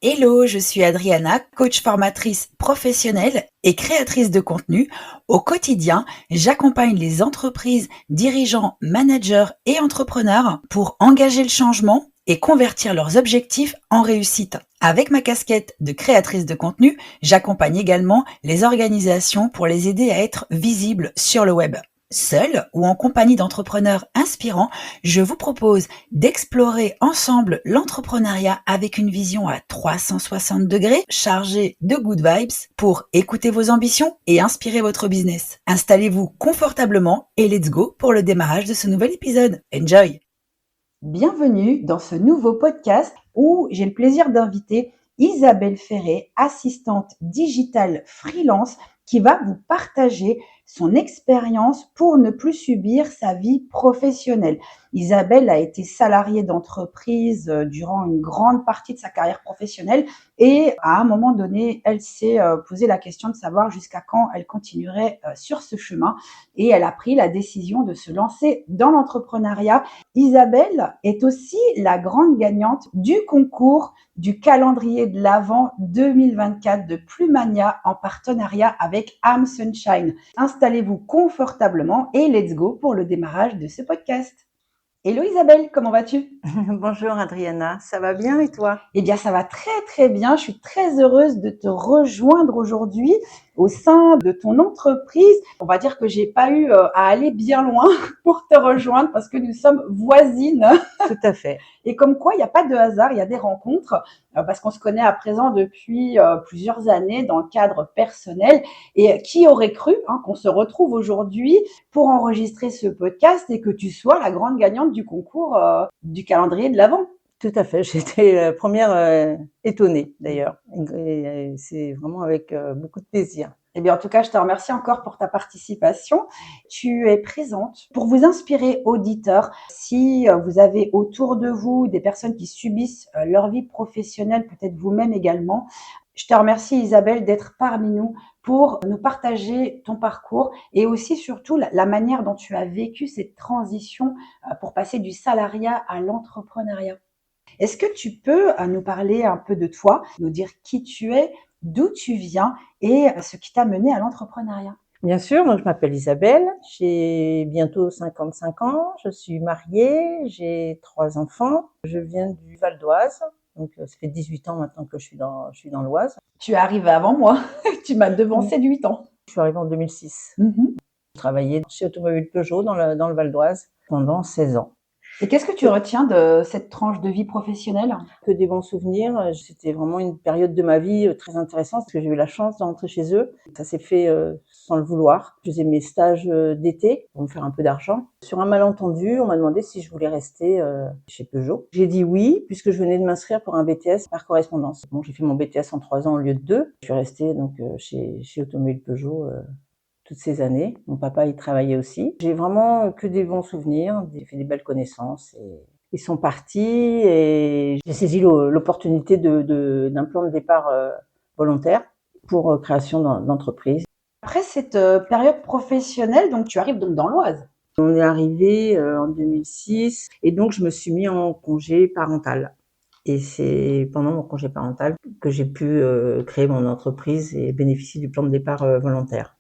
Hello, je suis Adriana, coach formatrice professionnelle et créatrice de contenu. Au quotidien, j'accompagne les entreprises, dirigeants, managers et entrepreneurs pour engager le changement et convertir leurs objectifs en réussite. Avec ma casquette de créatrice de contenu, j'accompagne également les organisations pour les aider à être visibles sur le web. Seul ou en compagnie d'entrepreneurs inspirants, je vous propose d'explorer ensemble l'entrepreneuriat avec une vision à 360 degrés chargée de good vibes pour écouter vos ambitions et inspirer votre business. Installez-vous confortablement et let's go pour le démarrage de ce nouvel épisode. Enjoy! Bienvenue dans ce nouveau podcast où j'ai le plaisir d'inviter Isabelle Ferré, assistante digitale freelance, qui va vous partager son expérience pour ne plus subir sa vie professionnelle. Isabelle a été salariée d'entreprise durant une grande partie de sa carrière professionnelle et à un moment donné, elle s'est posé la question de savoir jusqu'à quand elle continuerait sur ce chemin et elle a pris la décision de se lancer dans l'entrepreneuriat. Isabelle est aussi la grande gagnante du concours du calendrier de l'Avent 2024 de Plumania en partenariat avec Am Sunshine. Installez-vous confortablement et let's go pour le démarrage de ce podcast. Hello Isabelle, comment vas-tu? Bonjour Adriana, ça va bien et toi? Eh bien, ça va très très bien. Je suis très heureuse de te rejoindre aujourd'hui au sein de ton entreprise. On va dire que j'ai pas eu à aller bien loin pour te rejoindre parce que nous sommes voisines. Tout à fait. Et comme quoi, il n'y a pas de hasard, il y a des rencontres parce qu'on se connaît à présent depuis plusieurs années dans le cadre personnel. Et qui aurait cru qu'on se retrouve aujourd'hui pour enregistrer ce podcast et que tu sois la grande gagnante du concours du calendrier de l'Avent? Tout à fait, j'étais la première étonnée d'ailleurs. Et c'est vraiment avec beaucoup de plaisir. Eh bien, en tout cas, je te remercie encore pour ta participation. Tu es présente pour vous inspirer, auditeurs. Si vous avez autour de vous des personnes qui subissent leur vie professionnelle, peut-être vous-même également, je te remercie Isabelle d'être parmi nous pour nous partager ton parcours et aussi surtout la manière dont tu as vécu cette transition pour passer du salariat à l'entrepreneuriat. Est-ce que tu peux nous parler un peu de toi, nous dire qui tu es, d'où tu viens et ce qui t'a mené à l'entrepreneuriat? Bien sûr, donc je m'appelle Isabelle, j'ai bientôt 55 ans, je suis mariée, j'ai 3 enfants, je viens du Val d'Oise, donc ça fait 18 ans maintenant que je suis dans l'Oise. Tu es arrivée avant moi, tu m'as devancé de 8 ans. Je suis arrivée en 2006. Je travaillais chez Automobile Peugeot dans le Val d'Oise pendant 16 ans. Et qu'est-ce que tu retiens de cette tranche de vie professionnelle? Que des bons souvenirs. C'était vraiment une période de ma vie très intéressante parce que j'ai eu la chance de rentrer chez eux. Ça s'est fait sans le vouloir. Je faisais mes stages d'été pour me faire un peu d'argent. Sur un malentendu, on m'a demandé si je voulais rester chez Peugeot. J'ai dit oui, puisque je venais de m'inscrire pour un BTS par correspondance. Bon, j'ai fait mon BTS en 3 ans au lieu de 2. Je suis restée donc chez Automobile Peugeot toutes ces années. Mon papa y travaillait aussi. J'ai vraiment que des bons souvenirs. J'ai fait des belles connaissances et ils sont partis et j'ai saisi l'opportunité d'un plan de départ volontaire pour création d'entreprise. Après cette période professionnelle, donc tu arrives donc dans l'Oise. On est arrivé en 2006 et donc je me suis mis en congé parental. Et c'est pendant mon congé parental que j'ai pu créer mon entreprise et bénéficier du plan de départ volontaire.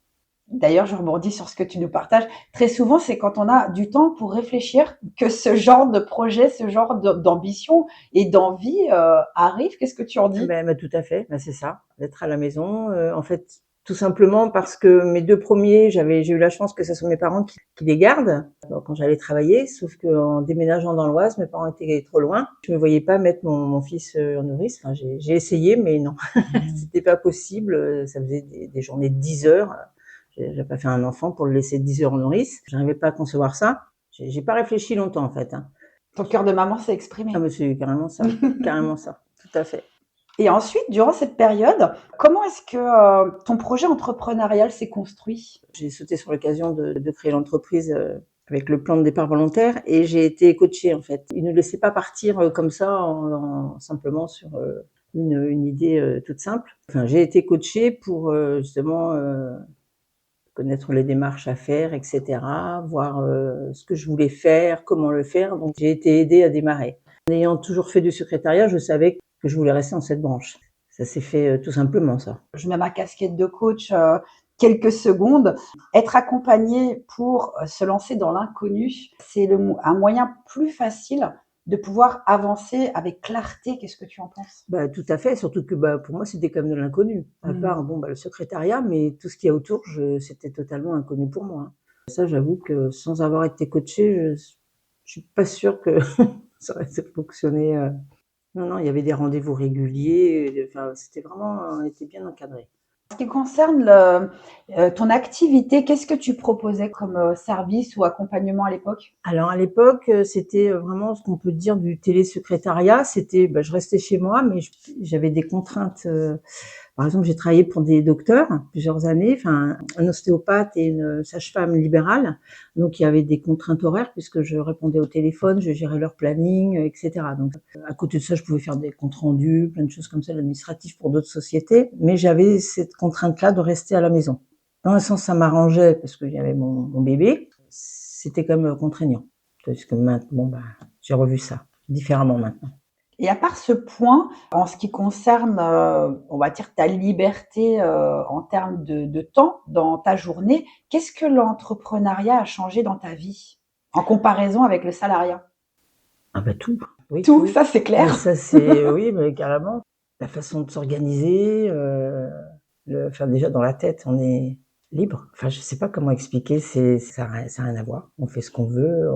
D'ailleurs, je rebondis sur ce que tu nous partages. Très souvent, c'est quand on a du temps pour réfléchir que ce genre de projet, ce genre d'ambition et d'envie arrive. Qu'est-ce que tu en dis? Tout à fait, c'est ça, d'être à la maison. En fait, tout simplement parce que mes 2 premiers, j'ai eu la chance que ce soit mes parents qui les gardent quand j'allais travailler, sauf qu'en déménageant dans l'Oise, mes parents étaient trop loin. Je me voyais pas mettre mon fils en nourrice. Enfin, j'ai essayé, mais non, c'était pas possible. Ça faisait des journées de 10 heures. J'ai pas fait un enfant pour le laisser 10 heures en nourrice. J'arrivais pas à concevoir ça. J'ai pas réfléchi longtemps, en fait. Ton cœur de maman s'est exprimé. Ah, c'est carrément ça. Carrément ça. Tout à fait. Et ensuite, durant cette période, comment est-ce que ton projet entrepreneurial s'est construit? J'ai sauté sur l'occasion de créer l'entreprise avec le plan de départ volontaire et j'ai été coachée, en fait. Ils ne laissaient pas partir comme ça simplement sur une idée toute simple. Enfin, j'ai été coachée pour justement connaître les démarches à faire, etc., voir ce que je voulais faire, comment le faire. Donc, j'ai été aidée à démarrer. En ayant toujours fait du secrétariat, je savais que je voulais rester dans cette branche. Ça s'est fait tout simplement, ça. Je mets ma casquette de coach quelques secondes. Être accompagné pour se lancer dans l'inconnu, c'est un moyen plus facile de pouvoir avancer avec clarté. Qu'est-ce que tu en penses? Tout à fait, surtout que pour moi, c'était comme de l'inconnu. À part le secrétariat, mais tout ce qu'il y a autour, c'était totalement inconnu pour moi. Ça, j'avoue que sans avoir été coachée, je suis pas sûre que ça aurait fonctionné. Non, il y avait des rendez-vous réguliers. Enfin, c'était vraiment, on était bien encadré. En ce qui concerne ton activité, qu'est-ce que tu proposais comme service ou accompagnement à l'époque? Alors à l'époque, c'était vraiment ce qu'on peut dire du télésecrétariat. C'était, je restais chez moi, mais j'avais des contraintes. Par exemple, j'ai travaillé pour des docteurs plusieurs années, enfin un ostéopathe et une sage-femme libérale. Donc il y avait des contraintes horaires puisque je répondais au téléphone, je gérais leur planning, etc. Donc à côté de ça, je pouvais faire des comptes rendus, plein de choses comme ça, l'administratif pour d'autres sociétés. Mais j'avais cette contrainte-là de rester à la maison. Dans un sens, ça m'arrangeait parce qu'il y avait mon bébé. C'était quand même contraignant. Parce que maintenant, j'ai revu ça différemment maintenant. Et à part ce point, en ce qui concerne, on va dire ta liberté en termes de temps dans ta journée, qu'est-ce que l'entrepreneuriat a changé dans ta vie en comparaison avec le salariat? Tout. Oui, Tout, ça c'est clair. Ça c'est oui, mais carrément. La façon de s'organiser, déjà dans la tête, on est libre. Enfin, je sais pas comment expliquer. Ça a rien à voir. On fait ce qu'on veut,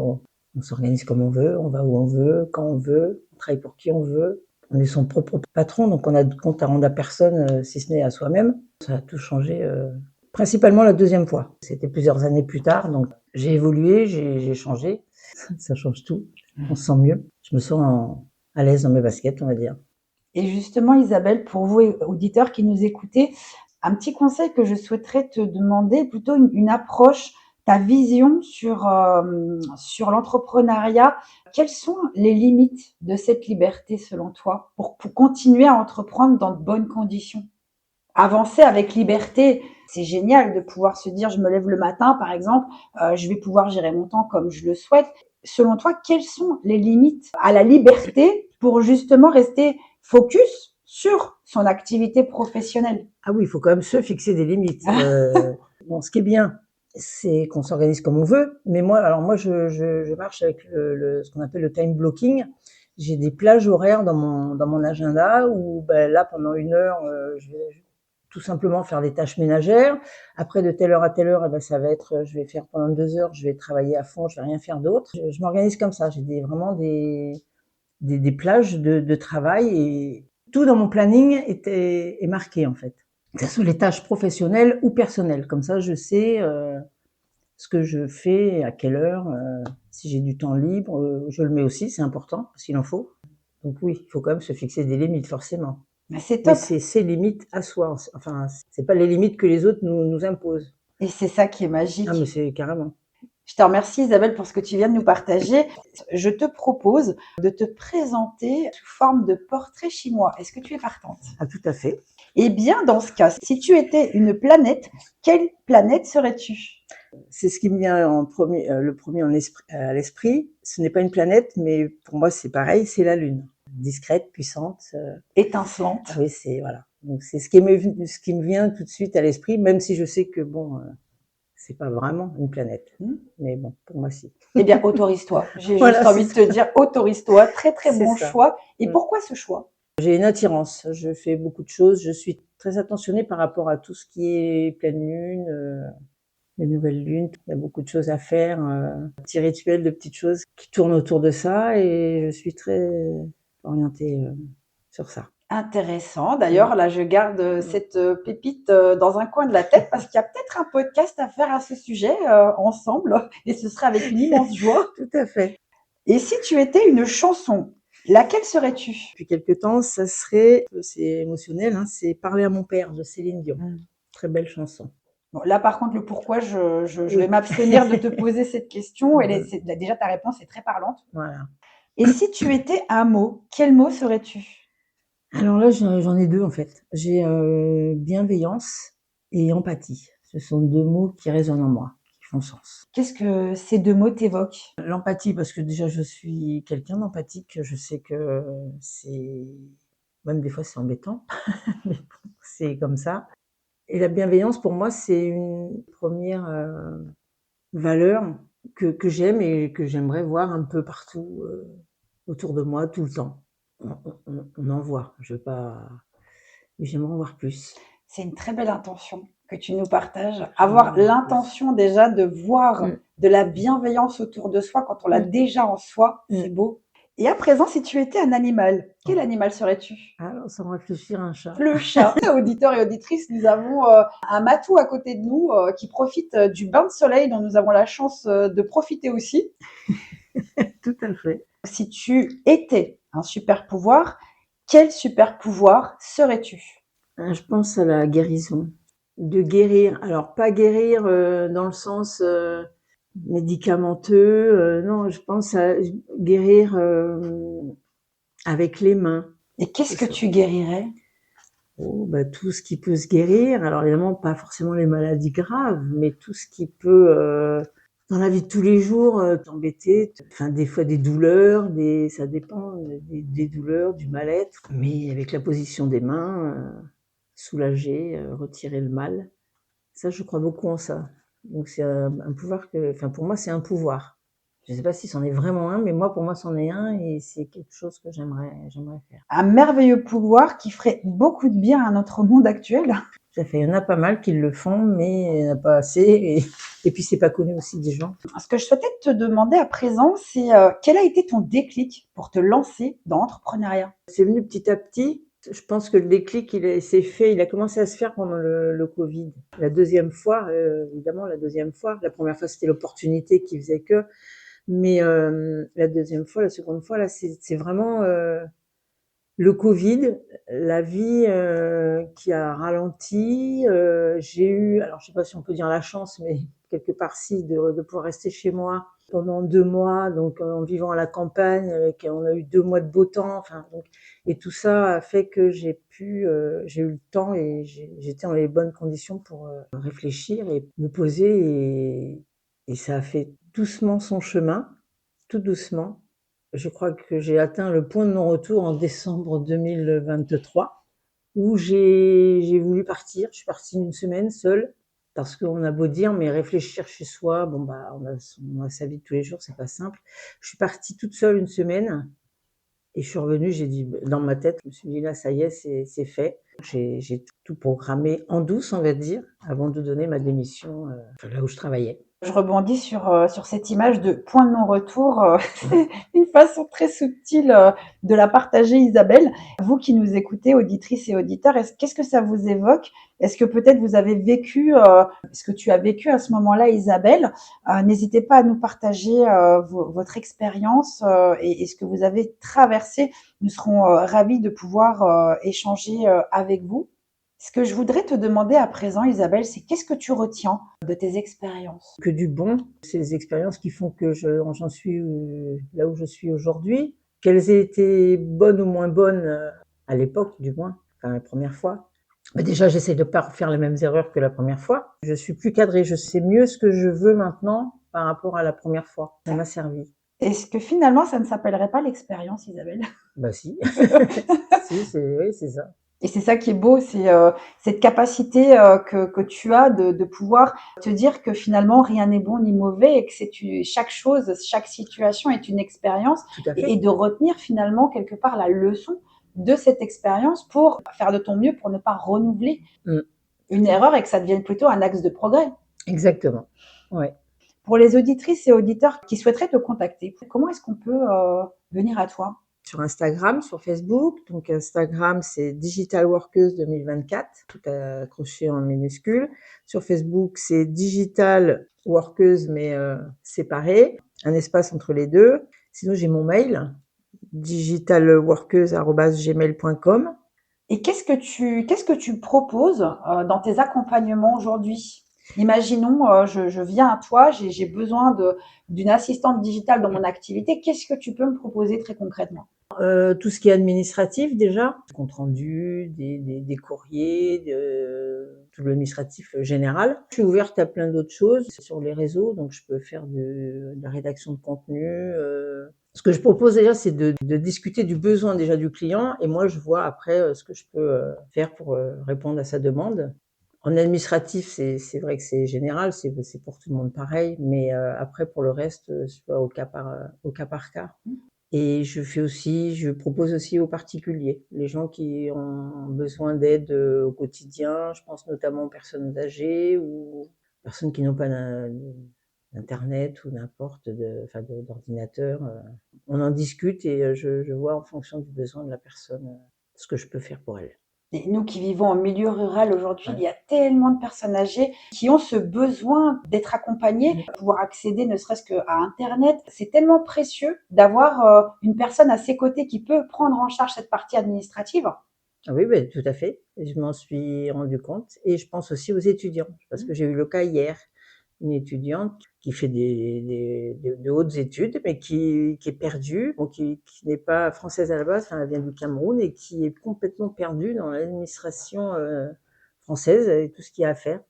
on s'organise comme on veut, on va où on veut, quand on veut, on travaille pour qui on veut. On est son propre patron, donc on a de compte à rendre à personne, si ce n'est à soi-même. Ça a tout changé, principalement la deuxième fois. C'était plusieurs années plus tard, donc j'ai évolué, j'ai changé. Ça change tout. On se sent mieux. Je me sens à l'aise dans mes baskets, on va dire. Et justement, Isabelle, pour vous, auditeurs qui nous écoutez, un petit conseil que je souhaiterais te demander, plutôt une approche, ta vision sur l'entrepreneuriat. Quelles sont les limites de cette liberté selon toi pour continuer à entreprendre dans de bonnes conditions? Avancer avec liberté, c'est génial de pouvoir se dire, je me lève le matin, par exemple, je vais pouvoir gérer mon temps comme je le souhaite. Selon toi, quelles sont les limites à la liberté pour justement rester focus sur son activité professionnelle? Ah oui, il faut quand même se fixer des limites. Ce qui est bien, c'est qu'on s'organise comme on veut. Mais moi, je marche avec ce qu'on appelle le time blocking. J'ai des plages horaires dans mon agenda où, là, pendant 1 heure, je vais tout simplement faire des tâches ménagères. Après, de telle heure à telle heure, ça va être, je vais faire pendant 2 heures, je vais travailler à fond, je vais rien faire d'autre. Je m'organise comme ça. J'ai vraiment des plages de travail et tout dans mon planning est marqué, en fait. Que ce soit les tâches professionnelles ou personnelles. Comme ça, je sais ce que je fais, à quelle heure, si j'ai du temps libre, je le mets aussi, c'est important, parce qu'il en faut. Donc oui, il faut quand même se fixer des limites, forcément. C'est top. Mais c'est ses limites à soi. Enfin, c'est pas les limites que les autres nous imposent. Et c'est ça qui est magique. Ah, mais c'est carrément. Je te remercie Isabelle pour ce que tu viens de nous partager. Je te propose de te présenter sous forme de portrait chinois. Est-ce que tu es partante? Ah, tout à fait. Eh bien, dans ce cas, si tu étais une planète, quelle planète serais-tu? C'est ce qui me vient le premier à l'esprit. Ce n'est pas une planète, mais pour moi c'est pareil, c'est la Lune. Discrète, puissante. Étincelante. Ah oui, voilà. Donc c'est ce qui me vient tout de suite à l'esprit, même si je sais que c'est pas vraiment une planète. Mais bon, pour moi si. Eh bien, autorise-toi. J'ai Voilà, juste envie de te dire, autorise-toi. Très, très bon choix. Et pourquoi ce choix? J'ai une attirance. Je fais beaucoup de choses. Je suis très attentionnée par rapport à tout ce qui est pleine lune, les nouvelles lunes. Il y a beaucoup de choses à faire, petits rituels, de petites choses qui tournent autour de ça, et je suis très orientée sur ça. Intéressant. D'ailleurs, là, je garde cette pépite dans un coin de la tête parce qu'il y a peut-être un podcast à faire à ce sujet ensemble, et ce serait avec une immense joie. Tout à fait. Et si tu étais une chanson, laquelle serais-tu? Depuis quelque temps, ça serait, c'est émotionnel, c'est Parler à mon père de Céline Dion. Très belle chanson. Bon, là, par contre, le pourquoi, je vais m'abstenir de te poser cette question. Déjà, ta réponse est très parlante. Voilà. Et si tu étais un mot, quel mot serais-tu? Alors là, j'en ai 2 en fait. J'ai bienveillance et empathie. Ce sont 2 mots qui résonnent en moi, qui bon sens. Qu'est-ce que ces 2 mots t'évoquent? L'empathie, parce que déjà je suis quelqu'un d'empathique, je sais que c'est même des fois c'est embêtant, mais bon, c'est comme ça. Et la bienveillance pour moi, c'est une première valeur que j'aime et que j'aimerais voir un peu partout, autour de moi tout le temps. On en voit, je veux pas mais j'aimerais en voir plus. C'est une très belle intention que tu nous partages. J'aimerais Avoir en voir plus. l'intention déjà de voir Mmh. de la bienveillance autour de soi quand on l'a Mmh. déjà en soi, Mmh. c'est beau. Et à présent, si tu étais un animal, quel animal serais-tu? Alors sans réfléchir, un chat. Le chat. Auditeurs et auditrices, nous avons un matou à côté de nous qui profite du bain de soleil dont nous avons la chance de profiter aussi. Tout à fait. Si tu étais un super pouvoir, quel super pouvoir serais-tu? Je pense à la guérison. De guérir, alors pas guérir, dans le sens, médicamenteux, non, je pense à guérir, avec les mains. Et qu'est-ce C'est que ça. tu guérirais? Oh, bah, tout ce qui peut se guérir. Alors évidemment, pas forcément les maladies graves, mais tout ce qui peut, dans la vie de tous les jours, t'embêter, enfin des fois des douleurs, ça dépend, des douleurs, du mal-être, mais avec la position des mains, soulager, retirer le mal. Ça, je crois beaucoup en ça. Donc c'est un pouvoir enfin pour moi, c'est un pouvoir. Je sais pas si c'en est vraiment un, mais moi, pour moi, c'en est un et c'est quelque chose que j'aimerais faire. Un merveilleux pouvoir qui ferait beaucoup de bien à notre monde actuel. Ça fait, il y en a pas mal qui le font, mais il n'y en a pas assez et puis c'est pas connu aussi des gens. Ce que je souhaitais te demander à présent, c'est quel a été ton déclic pour te lancer dans l'entrepreneuriat? C'est venu petit à petit. Je pense que le déclic, il a commencé à se faire pendant le Covid. La deuxième fois, évidemment, la deuxième fois. La première fois, c'était l'opportunité qui faisait que. Mais la deuxième fois, la seconde fois, là, c'est vraiment le Covid, la vie qui a ralenti. J'ai eu, alors je sais pas si on peut dire la chance, mais quelque part si, de pouvoir rester chez moi pendant 2 mois, donc en vivant à la campagne, on a eu 2 mois de beau temps, enfin donc, et tout ça a fait que j'ai eu le temps et j'étais dans les bonnes conditions pour réfléchir et me poser et ça a fait doucement son chemin, tout doucement. Je crois que j'ai atteint le point de non-retour en décembre 2023 où j'ai voulu partir. Je suis partie une semaine seule parce qu'on a beau dire, mais réfléchir chez soi, bon bah on a sa vie de tous les jours, c'est pas simple. Je suis partie toute seule une semaine et je suis revenue, j'ai dit dans ma tête, je me suis dit là ça y est, c'est fait. J'ai tout programmé en douce, on va dire, avant de donner ma démission là où je travaillais. Je rebondis sur cette image de point de non-retour. C'est une façon très subtile de la partager, Isabelle. Vous qui nous écoutez, auditrices et auditeurs, qu'est-ce que ça vous évoque? Est-ce que peut-être vous avez vécu ce que tu as vécu à ce moment-là, Isabelle? N'hésitez pas à nous partager votre expérience et ce que vous avez traversé. Nous serons ravis de pouvoir échanger avec vous. Ce que je voudrais te demander à présent, Isabelle, c'est qu'est-ce que tu retiens de tes expériences? Que du bon. C'est les expériences qui font que j'en suis là où je suis aujourd'hui. Qu'elles aient été bonnes ou moins bonnes à l'époque, du moins, enfin la première fois. Mais déjà, j'essaie de pas refaire les mêmes erreurs que la première fois. Je suis plus cadrée, je sais mieux ce que je veux maintenant par rapport à la première fois. Ça m'a servi. Est-ce que finalement, ça ne s'appellerait pas l'expérience, Isabelle? Bah si, si, oui, c'est ça. Et c'est ça qui est beau, c'est cette capacité que tu as de pouvoir te dire que finalement rien n'est bon ni mauvais et que chaque chose, chaque situation est une expérience Tout à fait. et de retenir finalement quelque part la leçon de cette expérience pour faire de ton mieux pour ne pas renouveler une erreur et que ça devienne plutôt un axe de progrès. Exactement. Ouais. Pour les auditrices et auditeurs qui souhaiteraient te contacter, comment est-ce qu'on peut venir à toi? Sur Instagram, sur Facebook. Donc Instagram, c'est Digital Workeuse 2024, tout accroché en minuscule. Sur Facebook, c'est Digital Workeuse, mais séparé, un espace entre les deux. Sinon, j'ai mon mail, digitalworkeuse@gmail.com. Et qu'est-ce que tu proposes dans tes accompagnements aujourd'hui? Imaginons, je viens à toi, j'ai besoin d'une assistante digitale dans mon activité. Qu'est-ce que tu peux me proposer très concrètement? Tout ce qui est administratif déjà, compte rendu, des courriers, tout l'administratif général. Je suis ouverte à plein d'autres choses sur les réseaux, donc je peux faire de la rédaction de contenu. Ce que je propose déjà, c'est de discuter du besoin déjà du client, et moi je vois après ce que je peux faire pour répondre à sa demande. En administratif, c'est vrai que c'est général, c'est pour tout le monde pareil, mais après pour le reste, je vois au cas par cas. Et je propose aussi aux particuliers, les gens qui ont besoin d'aide au quotidien. Je pense notamment aux personnes âgées ou personnes qui n'ont pas d'internet ou n'importe, d'ordinateur. On en discute et je vois en fonction du besoin de la personne ce que je peux faire pour elle. Et nous qui vivons en milieu rural aujourd'hui, il y a tellement de personnes âgées qui ont ce besoin d'être accompagnées, de pouvoir accéder ne serait-ce qu'à Internet. C'est tellement précieux d'avoir une personne à ses côtés qui peut prendre en charge cette partie administrative. Ah oui, tout à fait. Je m'en suis rendu compte. Et je pense aussi aux étudiants, parce que j'ai eu le cas hier, une étudiante qui fait de hautes études, mais qui est perdue, qui n'est pas française à la base, elle vient du Cameroun, et qui est complètement perdue dans l'administration française et tout ce qu'il y a à faire.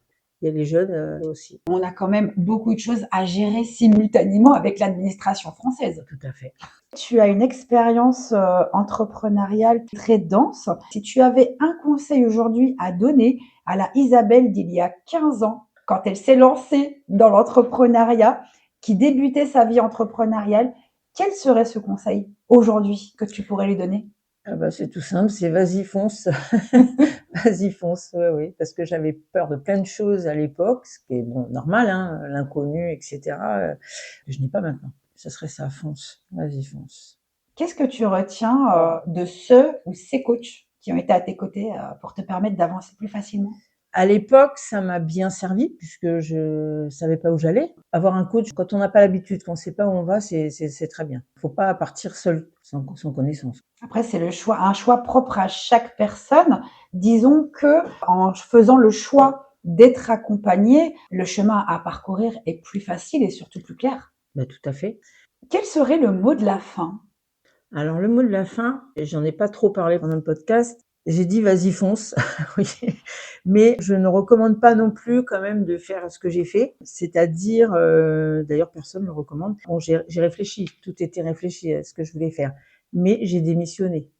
Il y a les jeunes aussi. On a quand même beaucoup de choses à gérer simultanément avec l'administration française. Tout à fait. Tu as une expérience entrepreneuriale très dense. Si tu avais un conseil aujourd'hui à donner à la Isabelle d'il y a 15 ans, quand elle s'est lancée dans l'entrepreneuriat, qui débutait sa vie entrepreneuriale, quel serait ce conseil aujourd'hui que tu pourrais lui donner? C'est tout simple, c'est vas-y fonce. Vas-y fonce, oui, parce que j'avais peur de plein de choses à l'époque, ce qui est normal, l'inconnu, etc. Je n'ai pas maintenant. Ce serait ça, fonce, vas-y fonce. Qu'est-ce que tu retiens de ceux ou ces coachs qui ont été à tes côtés pour te permettre d'avancer plus facilement? À l'époque, ça m'a bien servi puisque je savais pas où j'allais. Avoir un coach, quand on n'a pas l'habitude, qu'on sait pas où on va, c'est très bien. Faut pas partir seul, sans connaissance. Après, c'est un choix propre à chaque personne. Disons que en faisant le choix d'être accompagné, le chemin à parcourir est plus facile et surtout plus clair. Tout à fait. Quel serait le mot de la fin? Alors, le mot de la fin, j'en ai pas trop parlé pendant le podcast. J'ai dit vas-y fonce, oui. Mais je ne recommande pas non plus quand même de faire ce que j'ai fait, c'est-à-dire, d'ailleurs personne ne le recommande. Bon, j'ai réfléchi, tout était réfléchi à ce que je voulais faire, mais j'ai démissionné.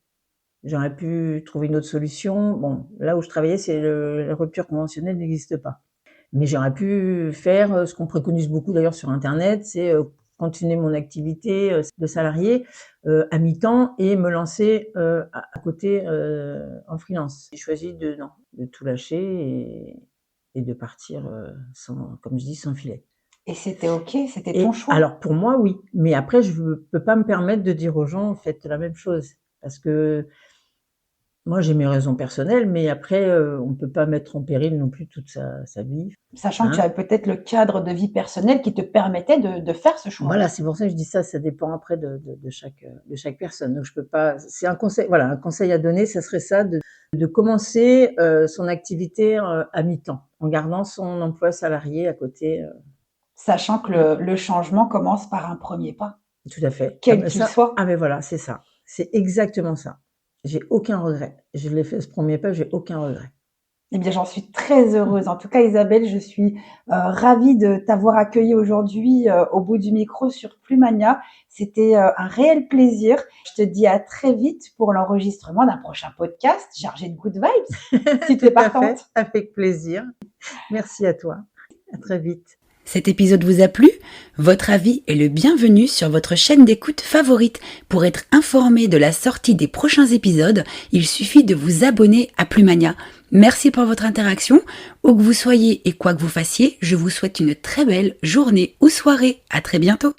J'aurais pu trouver une autre solution. Bon, là où je travaillais, la rupture conventionnelle n'existe pas. Mais j'aurais pu faire ce qu'on préconise beaucoup d'ailleurs sur Internet, c'est continuer mon activité de salarié à mi-temps et me lancer à côté en freelance. J'ai choisi de tout lâcher et de partir comme je dis, sans filet. Et c'était OK, c'était ton choix. Alors pour moi, oui. Mais après, je ne peux pas me permettre de dire aux gens, faites la même chose. Parce que moi, j'ai mes raisons personnelles, mais après, on ne peut pas mettre en péril non plus toute sa vie. Sachant que tu avais peut-être le cadre de vie personnelle qui te permettait de faire ce choix. Voilà, c'est pour ça que je dis ça dépend après de chaque personne. Donc je peux pas. C'est un conseil. Voilà, un conseil à donner, ça serait ça de commencer son activité à mi-temps, en gardant son emploi salarié à côté. Sachant que le changement commence par un premier pas. Tout à fait. Quel qu'il soit. Ah mais voilà, c'est ça. C'est exactement ça. J'ai aucun regret. Je l'ai fait ce premier pas, j'ai aucun regret. Eh bien, j'en suis très heureuse. En tout cas, Isabelle, je suis ravie de t'avoir accueillie aujourd'hui au bout du micro sur Plumania. C'était un réel plaisir. Je te dis à très vite pour l'enregistrement d'un prochain podcast chargé de good vibes. Si tu es partante. Avec plaisir. Merci à toi. À très vite. Cet épisode vous a plu? Votre avis est le bienvenu sur votre chaîne d'écoute favorite. Pour être informé de la sortie des prochains épisodes, il suffit de vous abonner à Plumania. Merci pour votre interaction. Où que vous soyez et quoi que vous fassiez, je vous souhaite une très belle journée ou soirée. À très bientôt.